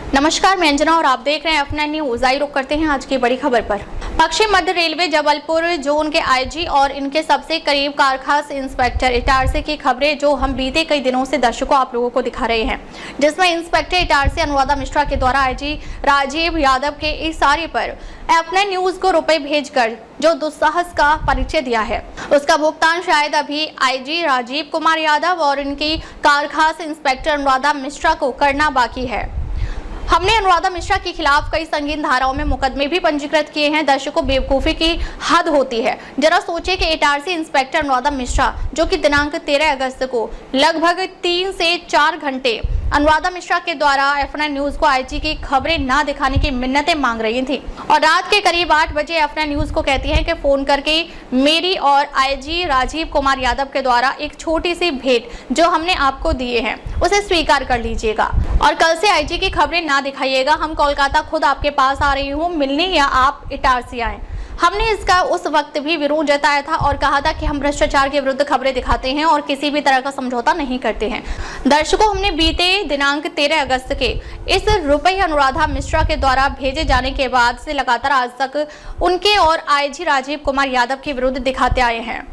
नमस्कार, मैं अंजना और आप देख रहे हैं अपना न्यूज। आई रुक करते हैं आज की बड़ी खबर पर। पश्चिम मध्य रेलवे जबलपुर जोन के आईजी और इनके सबसे करीब कारखास इंस्पेक्टर इटारसी की खबरें जो हम बीते कई दिनों से दर्शकों आप लोगों को दिखा रहे हैं, जिसमें इंस्पेक्टर इटारसी अनुराधा मिश्रा के द्वारा आईजी राजीव यादव के इशारे पर अपने न्यूज को रुपए भेजकर जो दुस्साहस का परिचय दिया है, उसका भुगतान शायद अभी आईजी राजीव कुमार यादव और इनकी कारखास इंस्पेक्टर अनुराधा मिश्रा को करना बाकी है। हमने अनुराधा मिश्रा के खिलाफ कई संगीन धाराओं में मुकदमे भी पंजीकृत किए हैं। दर्शकों, बेवकूफी की हद होती है। जरा सोचिए कि इटारसी इंस्पेक्टर अनुराधा मिश्रा जो कि दिनांक 13 अगस्त को लगभग 3 से 4 घंटे अनुराधा मिश्रा के द्वारा एफ9 न्यूज को आईजी की खबरें ना दिखाने की मिन्नतें मांग रही थी और रात के करीब 8 बजे एफ9 न्यूज को कहती है कि फोन करके मेरी और आईजी राजीव कुमार यादव के द्वारा एक छोटी सी भेंट जो हमने आपको दिए हैं उसे स्वीकार कर लीजिएगा और कल से आईजी की खबरें ना दिखाइएगा। हम कोलकाता खुद आपके पास आ रही हूँ मिलने या आप इटारसी आए। हमने इसका उस वक्त भी विरोध जताया था और कहा था कि हम भ्रष्टाचार के विरुद्ध खबरें दिखाते हैं और किसी भी तरह का समझौता नहीं करते हैं। दर्शकों, हमने बीते दिनांक 13 अगस्त के इस रुपये अनुराधा मिश्रा के द्वारा भेजे जाने के बाद से लगातार आज तक उनके और आईजी राजीव कुमार यादव के विरुद्ध दिखाते आए हैं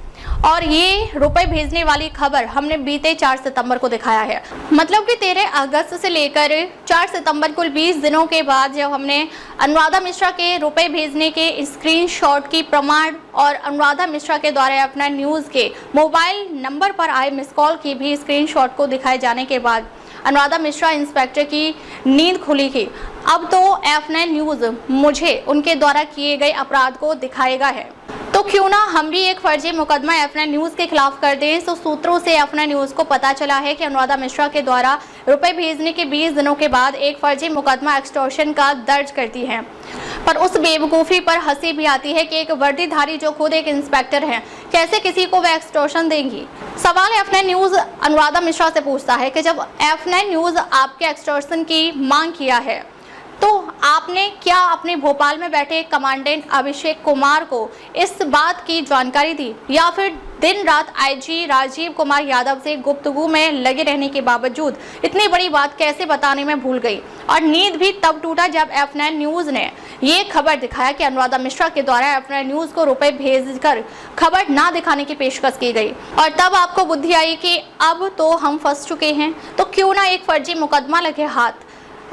और ये रुपए भेजने वाली खबर हमने बीते 4 सितंबर को दिखाया है। मतलब कि 13 अगस्त से लेकर 4 सितंबर कुल 20 दिनों के बाद जब हमने अनुराधा मिश्रा के रुपए भेजने के स्क्रीनशॉट की प्रमाण और अनुराधा मिश्रा के द्वारा अपना न्यूज के मोबाइल नंबर पर आए मिस कॉल की भी स्क्रीनशॉट को दिखाए जाने के बाद अनुराधा मिश्रा इंस्पेक्टर की नींद खुली थी। अब तो एफ9 न्यूज मुझे उनके द्वारा किए गए अपराध को दिखाएगा है, तो क्यों ना हम भी एक फर्जी मुकदमा एफ9 न्यूज के खिलाफ कर दें। तो सूत्रों से एफ9 न्यूज को पता चला है कि अनुराधा मिश्रा के द्वारा रुपए भेजने के 20 दिनों के बाद एक फर्जी मुकदमा एक्सटॉर्शन का दर्ज करती है। पर उस बेवकूफ़ी पर हंसी भी आती है कि एक वर्दीधारी जो खुद एक इंस्पेक्टर है कैसे किसी को वह एक्सटॉर्शन देंगी। सवाल एफ9 न्यूज अनुराधा मिश्रा से पूछता है कि जब एफ9 न्यूज आपके एक्सटॉर्शन की मांग किया है तो आपने क्या अपने भोपाल में बैठे कमांडेंट अभिषेक कुमार को इस बात की जानकारी दी या फिर दिन रात आईजी राजीव कुमार यादव से गुफ्तगू में लगे रहने के बावजूद इतनी बड़ी बात कैसे बताने में भूल गई। और नींद भी तब टूटा जब एफ9 न्यूज ने ये खबर दिखाया कि अनुराधा मिश्रा के द्वारा एफ9 न्यूज को रुपए भेजकर खबर ना दिखाने की पेशकश की गई और तब आपको बुद्धि आई कि अब तो हम फंस चुके हैं, तो क्यों ना एक फर्जी मुकदमा लगे हाथ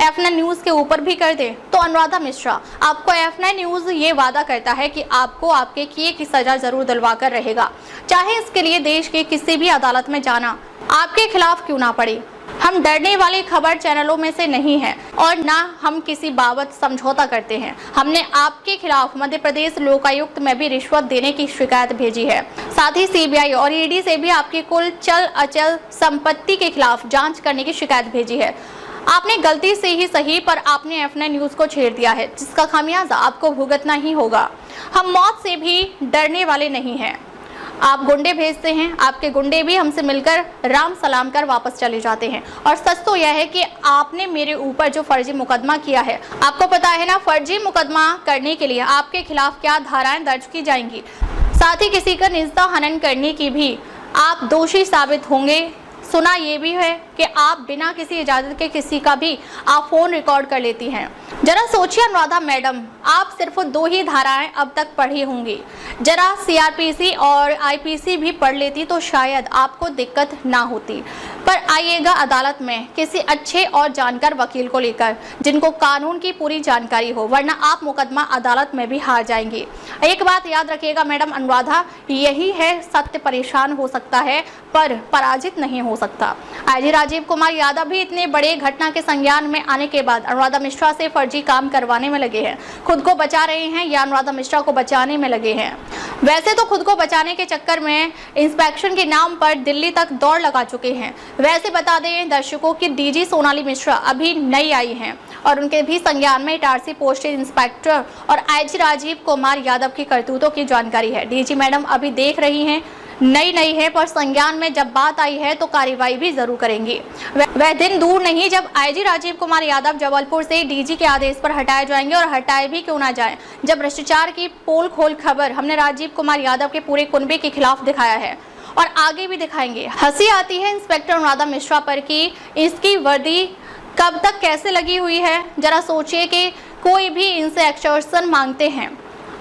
एफ9 न्यूज के ऊपर भी कर दे। तो अनुराधा मिश्रा आपको एफ9 न्यूज ये वादा करता है कि आपको आपके किए की सजा जरूर दिलवा कर रहेगा, चाहे इसके लिए देश के किसी भी अदालत में जाना आपके खिलाफ क्यों ना पड़े। हम डरने वाले खबर चैनलों में से नहीं हैं और ना हम किसी बाबत समझौता करते हैं। हमने आपके खिलाफ मध्य प्रदेश लोकायुक्त में भी रिश्वत देने की शिकायत भेजी है। साथ ही सीबीआई और ईडी से भी आपकी कुल चल अचल संपत्ति के खिलाफ जांच करने की शिकायत भेजी है। आपने गलती से ही सही पर आपने एफ9 न्यूज को छेड़ दिया है, जिसका खामियाजा आपको भुगतना ही होगा। हम मौत से भी डरने वाले नहीं हैं। आप गुंडे भेजते हैं, आपके गुंडे भी हमसे मिलकर राम सलाम कर वापस चले जाते हैं। और सच तो यह है कि आपने मेरे ऊपर जो फर्जी मुकदमा किया है, आपको पता है ना फर्जी मुकदमा करने के लिए आपके खिलाफ क्या धाराएं दर्ज की जाएंगी। साथ ही किसी का निजता हनन करने की भी आप दोषी साबित होंगे। सुना ये भी है कि आप बिना किसी इजाजत के किसी का भी आप फोन रिकॉर्ड कर लेती हैं। जरा सोचिए अनुराधा मैडम, आप सिर्फ 2 ही धाराएं अब तक पढ़ी होंगी। जरा सीआरपीसी और आईपीसी भी पढ़ लेती तो शायद आपको दिक्कत ना होती। पर आइएगा अदालत में किसी अच्छे और जानकार वकील को लेकर जिनको कानून की पूरी जानकारी हो, वरना आप मुकदमा अदालत में भी हार जाएंगे। एक बात याद रखिएगा मैडम अनुराधा, यही है सत्य परेशान हो सकता है पर पराजित नहीं हो सकता। आईजी राजीव कुमार यादव भी इतने बड़े घटना के संज्ञान में आने के बाद अनुराधा मिश्रा से फर्जी काम करवाने में लगे हैं। खुद को बचा रहे हैं या अनुराधा मिश्रा को बचाने में लगे हैं। वैसे तो खुद को बचाने के चक्कर में इंस्पेक्शन के नाम पर दिल्ली तक दौड़ लगा चुके हैं। वैसे बता दें दर्शकों की डीजी सोनाली मिश्रा अभी नई आई हैं और उनके भी संज्ञान में इटारसी पोस्टेड इंस्पेक्टर और आईजी राजीव कुमार यादव की करतूतों की जानकारी है। डीजी मैडम अभी देख रही हैं, नई है पर संज्ञान में जब बात आई है तो कार्रवाई भी जरूर करेंगी। वह दिन दूर नहीं जब आईजी राजीव कुमार यादव जबलपुर से डीजी के आदेश पर हटाए जाएंगे और हटाए भी क्यों ना जाएं, जब भ्रष्टाचार की पोल खोल खबर हमने राजीव कुमार यादव के पूरे कुनबे के खिलाफ दिखाया है और आगे भी दिखाएंगे। हंसी आती है इंस्पेक्टर अनुराधा मिश्रा पर कि इसकी वर्दी कब तक कैसे लगी हुई है। जरा सोचिए कि कोई भी इनसे एक्सटॉर्शन मांगते हैं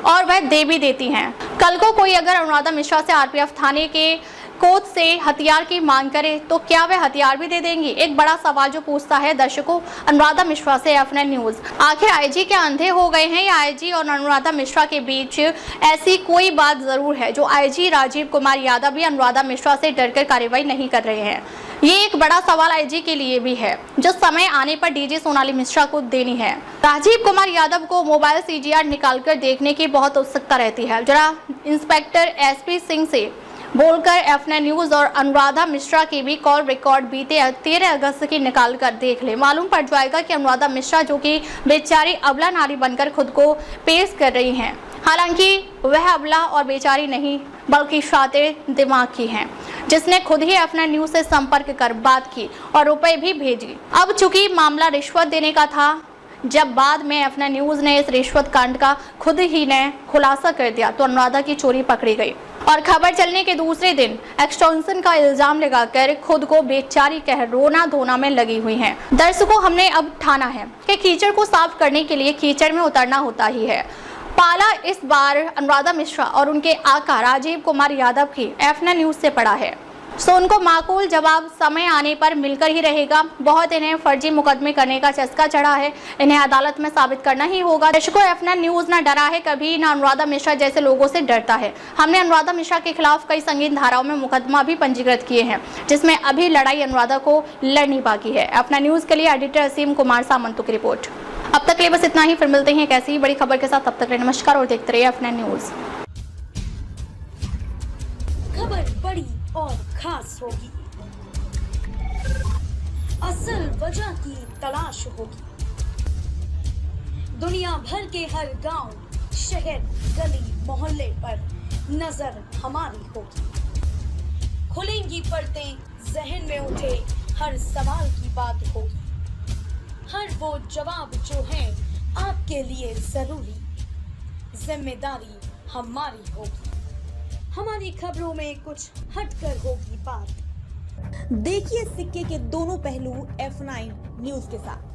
और वह दे भी देती हैं। कल को कोई अगर अनुराधा मिश्रा से आरपीएफ थाने के कोच से हथियार की मांग करे तो क्या वे हथियार भी दे देंगी। एक बड़ा सवाल जो पूछता है दर्शकों अनुराधा मिश्रा से F9 न्यूज, आखिर आईजी क्या अंधे हो गए हैं या आईजी और अनुराधा मिश्रा के बीच ऐसी कोई बात जरूर है जो आईजी राजीव कुमार यादव भी अनुराधा मिश्रा से डरकर कार्रवाई नहीं कर रहे हैं। ये एक बड़ा सवाल आईजी के लिए भी है जो समय आने पर डीजी सोनाली मिश्रा को देनी है। राजीव कुमार यादव को मोबाइल CGR निकालकर देखने की बहुत उत्सुकता रहती है। जरा इंस्पेक्टर SP सिंह से बोलकर F9 न्यूज और अनुराधा मिश्रा की भी कॉल रिकॉर्ड बीते 13 अगस्त की निकाल कर देख ले। मालूम पड़ जाएगा कि अनुराधा मिश्रा जो कि बेचारी अबला नारी बनकर खुद को पेश कर रही हैं, हालांकि वह अबला और बेचारी नहीं बल्कि शातिर दिमाग की हैं, जिसने खुद ही F9 न्यूज से संपर्क कर बात की और रुपए भी भेजी। अब चूंकि मामला रिश्वत देने का था, जब बाद में F9 न्यूज ने इस रिश्वत कांड का खुद ही ने खुलासा कर दिया तो अनुराधा की चोरी पकड़ी गई और खबर चलने के दूसरे दिन एक्सटॉर्शन का इल्जाम लगाकर खुद को बेचारी कह रोना धोना में लगी हुई हैं। दर्शकों, हमने अब ठाना है कि कीचड़ को साफ करने के लिए कीचड़ में उतरना होता ही है। पाला इस बार अनुराधा मिश्रा और उनके आका राजीव कुमार यादव की F9 न्यूज से पड़ा है, सो उनको माकूल जवाब समय आने पर मिलकर ही रहेगा। बहुत इन्हें फर्जी मुकदमे करने का चस्का चढ़ा है, इन्हें अदालत में साबित करना ही होगा। दर्शकों, F9 न्यूज ना डरा है कभी, ना अनुराधा मिश्रा जैसे लोगों से डरता है। हमने अनुराधा मिश्रा के खिलाफ कई संगीन धाराओं में मुकदमा भी पंजीकृत किए हैं, जिसमें अभी लड़ाई अनुराधा को लड़नी बाकी है। F9 न्यूज के लिए एडिटर असीम कुमार सामंत की रिपोर्ट। अब तक के लिए बस इतना ही, फिर मिलते हैं एक ऐसी ही बड़ी खबर के साथ। तब तक नमस्कार और देखते रहिए F9 न्यूज। खबर बड़ी और खास होगी, असल वजह की तलाश होगी, दुनिया भर के हर गांव, शहर, गली, मोहल्ले पर नजर हमारी होगी। खुलेंगी पर्दें, जहन में उठे हर सवाल की बात होगी, हर वो जवाब जो है आपके लिए जरूरी, जिम्मेदारी हमारी होगी। हमारी खबरों में कुछ हटकर होगी बात। देखिए सिक्के के दोनों पहलू F9 न्यूज के साथ।